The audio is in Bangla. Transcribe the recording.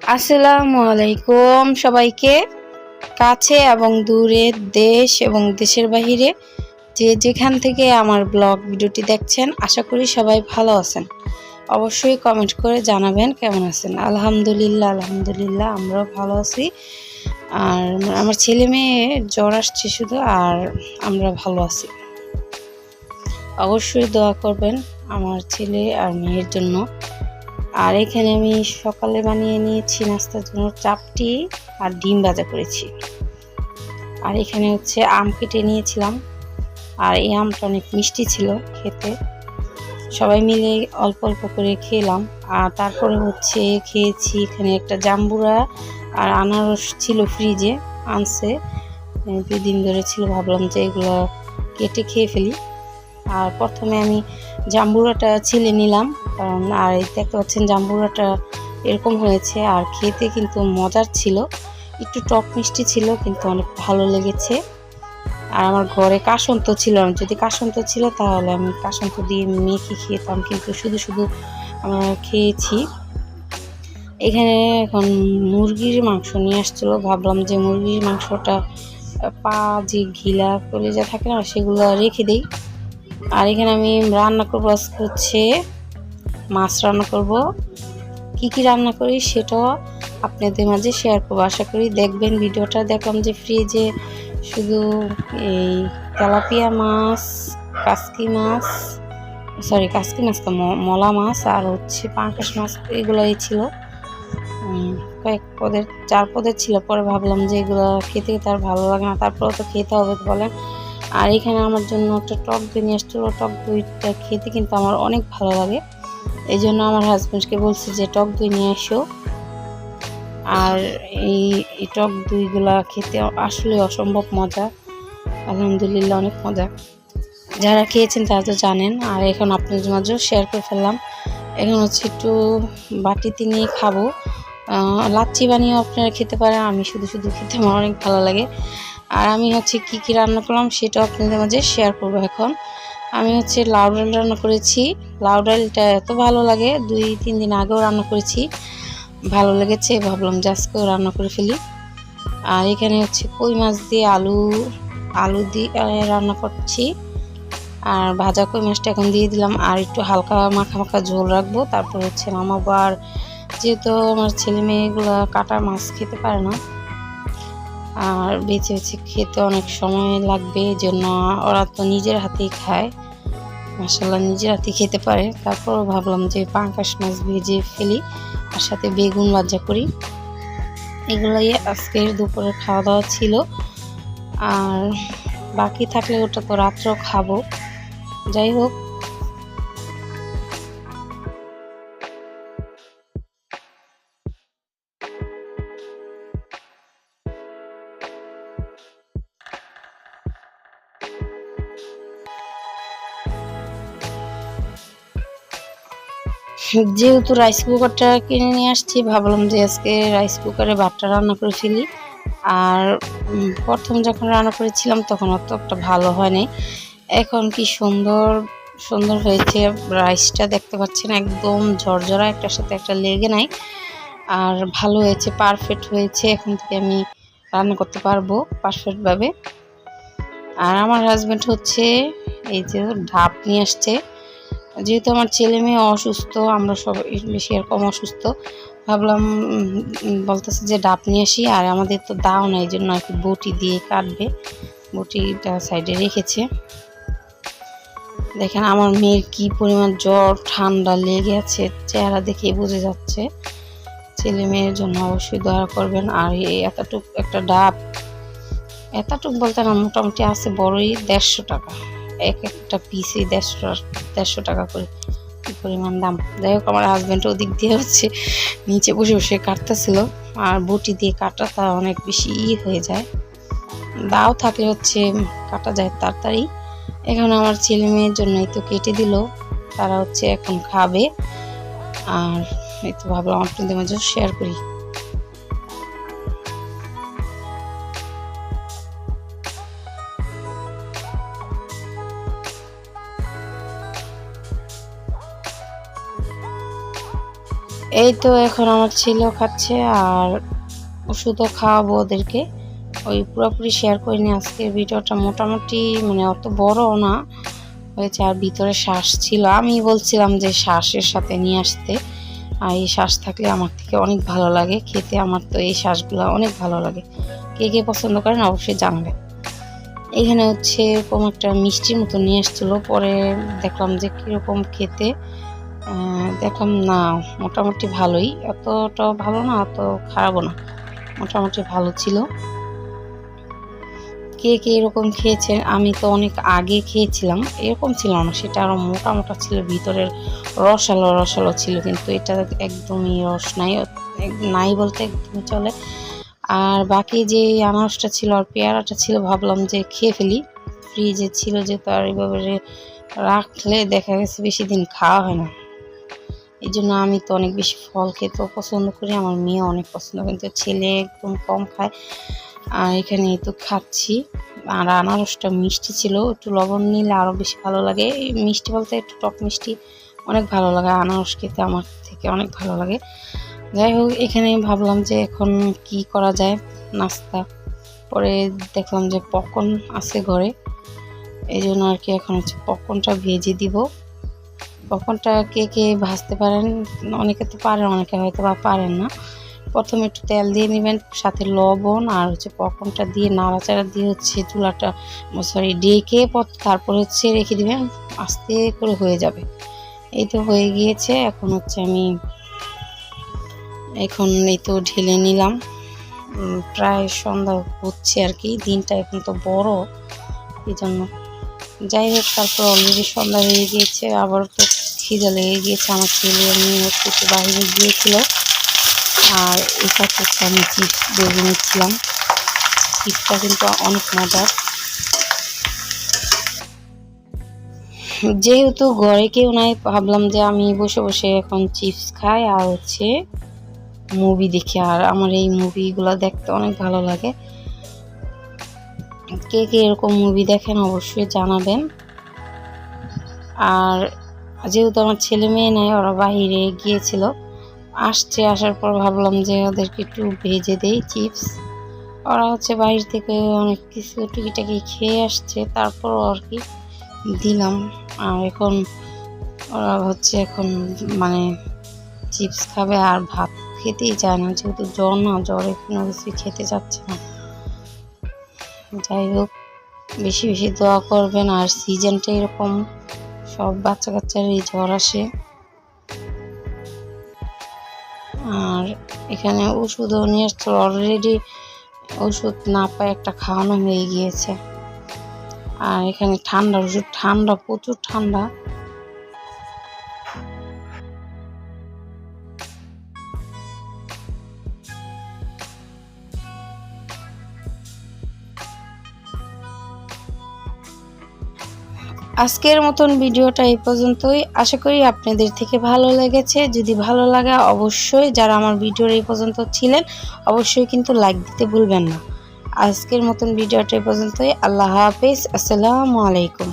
আসসালামু আলাইকুম সবাইকে। কাছে এবং দূরে, দেশ এবং দেশের বাহিরে যে যেখান থেকে আমার ব্লগ ভিডিওটি দেখছেন, আশা করি সবাই ভালো আছেন। অবশ্যই কমেন্ট করে জানাবেন কেমন আছেন। আলহামদুলিল্লাহ আমরাও ভালো আছি। আর আমার ছেলে মেয়ে জ্বর আসছে শুধু, আর আমরা ভালো আছি। অবশ্যই দোয়া করবেন আমার ছেলে আর মেয়ের জন্য। আর এখানে আমি সকালে বানিয়ে নিয়েছি নাস্তার জন্য চাপটি আর ডিম ভাজা করেছি। আর এখানে হচ্ছে আম কেটে নিয়েছিলাম, আর এই আমটা অনেক মিষ্টি ছিল খেতে। সবাই মিলে অল্প অল্প করে খেলাম। আর তারপরে হচ্ছে খেয়েছি এখানে একটা জাম্বুরা আর আনারস ছিল, ফ্রিজে আনছে, 2 দিন ধরে ছিল। ভাবলাম যে এগুলো কেটে খেয়ে ফেলি। আর প্রথমে আমি জাম্বুরাটা ছিলে নিলাম, কারণ আর দেখতে পাচ্ছেন জাম্বুরাটা এরকম হয়েছে। আর খেতে কিন্তু মজার ছিল, একটু টক মিষ্টি ছিল, কিন্তু অনেক ভালো লেগেছে। আর আমার ঘরে কাসন্ত ছিল না, যদি কাসন্ত ছিল তাহলে আমি কাসন্ত দিয়ে মেখে খেতাম, কিন্তু শুধু শুধু আমরা খেয়েছি। এখানে এখন মুরগির মাংস নিয়ে আসছিলো, ভাবলাম যে মুরগির মাংসটা পা যে ঘিলা কলিজা থাকে না, সেগুলো রেখে দিই। আর এখানে আমি রান্না করবো আজকে হচ্ছে মাছ রান্না করব। কি রান্না করি সেটাও আপনাদের মাঝে শেয়ার করবো, আশা করি দেখবেন ভিডিওটা। দেখলাম যে ফ্রিজে শুধু এই তেলাপিয়া মাছ, কাসকি মাছ তো মলা মাছ, আর হচ্ছে পাঙ্কাশ মাছ, এগুলোই ছিল। কয়েক পদের 4 পদের ছিল। পরে ভাবলাম যে এগুলো খেতে তার ভালো লাগে না, তারপরেও তো খেতে হবে বলেন। আর এখানে আমার জন্য একটা টক দই নিয়ে আসছিল। টক দইটা খেতে কিন্তু আমার অনেক ভালো লাগে, এই জন্য আমার হাজব্যান্ডকে বলছি যে টক দই নিয়ে এসো। আর এই টক দইগুলা খেতে আসলে অসম্ভব মজা, আলহামদুলিল্লাহ অনেক মজা। যারা খেয়েছেন তারা তো জানেন। আর এখন আপনাদের মাঝেও শেয়ার করে ফেললাম। এখন হচ্ছে একটু বাটিতে নিয়ে খাবো। লাচ্ছি বানিয়েও আপনারা খেতে পারেন, আমি শুধু শুধু খেতে আমার অনেক ভালো লাগে। আর আমি হচ্ছে কি রান্না করলাম সেটাও আপনাদের মাঝে শেয়ার করবো। এখন আমি হচ্ছে লাউ ডাল রান্না করেছি। লাউ ডালটা এত ভালো লাগে, 2-3 দিন আগেও রান্না করেছি, ভালো লেগেছে, ভাবলাম যে আজকেও রান্না করে ফেলি। আর এখানে হচ্ছে কই মাছ দিয়ে আলু দিয়ে রান্না করছি। আর ভাজা কই মাছটা এখন দিয়ে দিলাম, আর একটু হালকা মাখা মাখা ঝোল রাখবো, তারপর হচ্ছে নামাবো। আর যেহেতু আমার ছেলে মেয়েগুলো কাটা মাছ খেতে পারে না, আর বেছে বেছে খেতে অনেক সময় লাগবে, এই জন্য ওরা তো নিজের হাতেই খায়, মাশাআল্লাহ নিজের হাতেই খেতে পারে। তারপরও ভাবলাম যে পাঙ্কাশ মাছ ভেজে ফেলি, আর সাথে বেগুন ভাজা করি। এগুলাই আজকের দুপুরের খাওয়া দাওয়া ছিল। আর বাকি থাকলে ওটা তো রাত্রেও খাবো। যাই হোক, যেহেতু রাইস কুকারটা কিনে নিয়ে আসছি, ভাবলাম যে আজকে রাইস কুকারে ভাতটা রান্না করে ফেলি। আর প্রথম যখন রান্না করেছিলাম তখন অতটা ভালো হয়নি, এখন কি সুন্দর সুন্দর হয়েছে। রাইসটা দেখতে পাচ্ছেন একদম ঝরঝরা, একটার সাথে একটা লেগে নাই, আর ভালো হয়েছে, পারফেক্ট হয়েছে। এখন থেকে আমি রান্না করতে পারবো পারফেক্টভাবে। আর আমার হাজব্যান্ড হচ্ছে এই যে ঢাপ নিয়ে আসছে। যেহেতু আমার ছেলে মেয়ে অসুস্থ, আমরা সবাই বেশি এরকম অসুস্থ, ভাবলাম বলতেছে যে ডাব নিয়ে আসি। আর আমাদের তো দাও না, এই জন্য আর কি বটি দিয়ে কাটবে, বটিটা সাইডে রেখেছে। দেখেন আমার মেয়ের কি পরিমাণ জ্বর ঠান্ডা লেগে আছে, চেহারা দেখেই বোঝা যাচ্ছে। ছেলে মেয়ের জন্য অবশ্যই দয়া করবেন। আর এই এতটুক একটা ডাব, এতটুক বলতে না, মোটামুটি আছে বড়ই 150 টাকা, একটা পিসই 150 টাকা করে, কি পরিমাণ দাম। যাই হোক, আমার হাজব্যান্ড ওদিক দিয়ে হচ্ছে নিচে বসে বসে কাটতেছিল। আর বটি দিয়ে কাটাটা অনেক বেশি হয়ে যায়, দাও থাকলে হচ্ছে কাটা যায় তাড়াতাড়ি। এখন আমার ছেলে মেয়ের জন্যই তো কেটে দিল, তারা হচ্ছে এখন খাবে। আর এই তো ভাবলাম আপনাদের মাঝে শেয়ার করি। এই তো এখন আমার ছেলেও খাচ্ছে আর ওষুধও খাওয়াবো ওদেরকে। ওই পুরোপুরি শেয়ার করিনি আজকের ভিডিওটা, মোটামুটি মানে অত বড়ও না হয়েছে। আর ভিতরে শ্বাস ছিল, আমি বলছিলাম যে শ্বাসের সাথে নিয়ে আসতে, আর এই শ্বাস থাকলে আমার থেকে অনেক ভালো লাগে খেতে। আমার তো এই শ্বাসগুলো অনেক ভালো লাগে। কে কে পছন্দ করেন অবশ্যই জানাবেন। এখানে হচ্ছে এরকম একটা মিষ্টির মতো নিয়ে আসছিলো, পরে দেখলাম যে কীরকম খেতে, দেখলাম না মোটামুটি ভালোই, অতটাও ভালো না অত খারাপও না, মোটামুটি ভালো ছিল। কে কে এরকম খেয়েছেন? আমি তো অনেক আগে খেয়েছিলাম, এরকম ছিল না, সেটা আরও মোটা মোটা ছিল, ভিতরের রসালো রসালো ছিল, কিন্তু এটা একদমই রস নাই, নাই বলতে একদমই চলে। আর বাকি যে আনারসটা ছিল আর পেয়ারাটা ছিল ভাবলাম যে খেয়ে ফেলি, ফ্রিজে ছিল যে, তো আর এইভাবে রাখলে দেখা গেছে বেশি দিন খাওয়া হয় না। এই জন্য আমি তো অনেক বেশি ফল খেতেও পছন্দ করি, আমার মেয়ে অনেক পছন্দ, কিন্তু ছেলে একদম কম খায়। আর এখানে তো খাচ্ছি। আর আনারসটা মিষ্টি ছিল, একটু লবণ নিলে আরও বেশি ভালো লাগে। মিষ্টি বলতে একটু টক মিষ্টি, অনেক ভালো লাগে আনারস খেতে, আমার থেকে অনেক ভালো লাগে। যাই হোক, এখানে ভাবলাম যে এখন কি করা যায় নাস্তা, পরে দেখলাম যে পপকর্ন আছে ঘরে, এই জন্য আর কি এখন হচ্ছে পপকর্নটা ভেজে দিব। পপকর্নটা কে কে ভাজতে পারেন, অনেকে তো পারেন, অনেকে হয়তো বা পারেন না। প্রথমে একটু তেল দিয়ে নেবেন, সাথে লবণ আর হচ্ছে পপকর্নটা দিয়ে নাড়াচাড়া দিয়ে হচ্ছে চুলাটা ডেকে তারপর হচ্ছে রেখে দিবেন, আস্তে করে হয়ে যাবে। এই তো হয়ে গিয়েছে, এখন হচ্ছে আমি এখন এই তো ঢেলে নিলাম। প্রায় সন্ধ্যা হচ্ছে আর কি, দিনটা এখন তো বড় এই জন্য। যাই হোক, তারপর অলরেডি সন্ধ্যা হয়ে গিয়েছে, আবার তো খিদে লেগে গিয়েছে। আমার ছেলে মেয়ে হচ্ছে একটু বাইরে গিয়েছিল, আর এটা হচ্ছে আমি চিপস বেজে নিচ্ছিলাম। চিপসটা কিন্তু অনেক মজার। যেহেতু ঘরে কেউ নাই, ভাবলাম যে আমি বসে বসে এখন চিপস খাই আর হচ্ছে মুভি দেখি। আর আমার এই মুভিগুলো দেখতে অনেক ভালো লাগে। কে কে এরকম মুভি দেখেন অবশ্যই জানাবেন। আর যেহেতু আমার ছেলে মেয়ে নাই, ওরা বাহিরে গিয়েছিল, আসছে, আসার পর ভাবলাম যে ওদেরকে একটু ভেজে দেই চিপস। ওরা হচ্ছে বাইরে থেকে অনেক কিছু টুকিটাকি খেয়ে আসছে, তারপর আর কি দিলাম। আর এখন ওরা হচ্ছে এখন মানে চিপস খাবে আর ভাত খেতেই চায় না, যেহেতু জ্বর না, জ্বরে কোনো কিছু খেতে চাচ্ছে না। যাই হোক, বেশি বেশি দোয়া করবেন। আর সিজনটা এরকম, সব বাচ্চা কাচ্চারই জ্বর আসে। আর এখানে ওষুধও নিয়ে আসছে, অলরেডি ওষুধ না পায় একটা খাওয়ানো হয়ে গিয়েছে। আর এখানে ঠান্ডা ওষুধ, ঠান্ডা প্রচুর ঠান্ডা। আজকের মতন ভিডিওটা এই পর্যন্তই, আশা করি আপনাদের থেকে ভালো লেগেছে। যদি ভালো লাগে অবশ্যই, যারা আমার ভিডিওর এই পর্যন্ত ছিলেন অবশ্যই কিন্তু লাইক দিতে ভুলবেন না। আজকের মতন ভিডিওটা এই পর্যন্তই। আল্লাহ হাফেজ, আসসালামু আলাইকুম।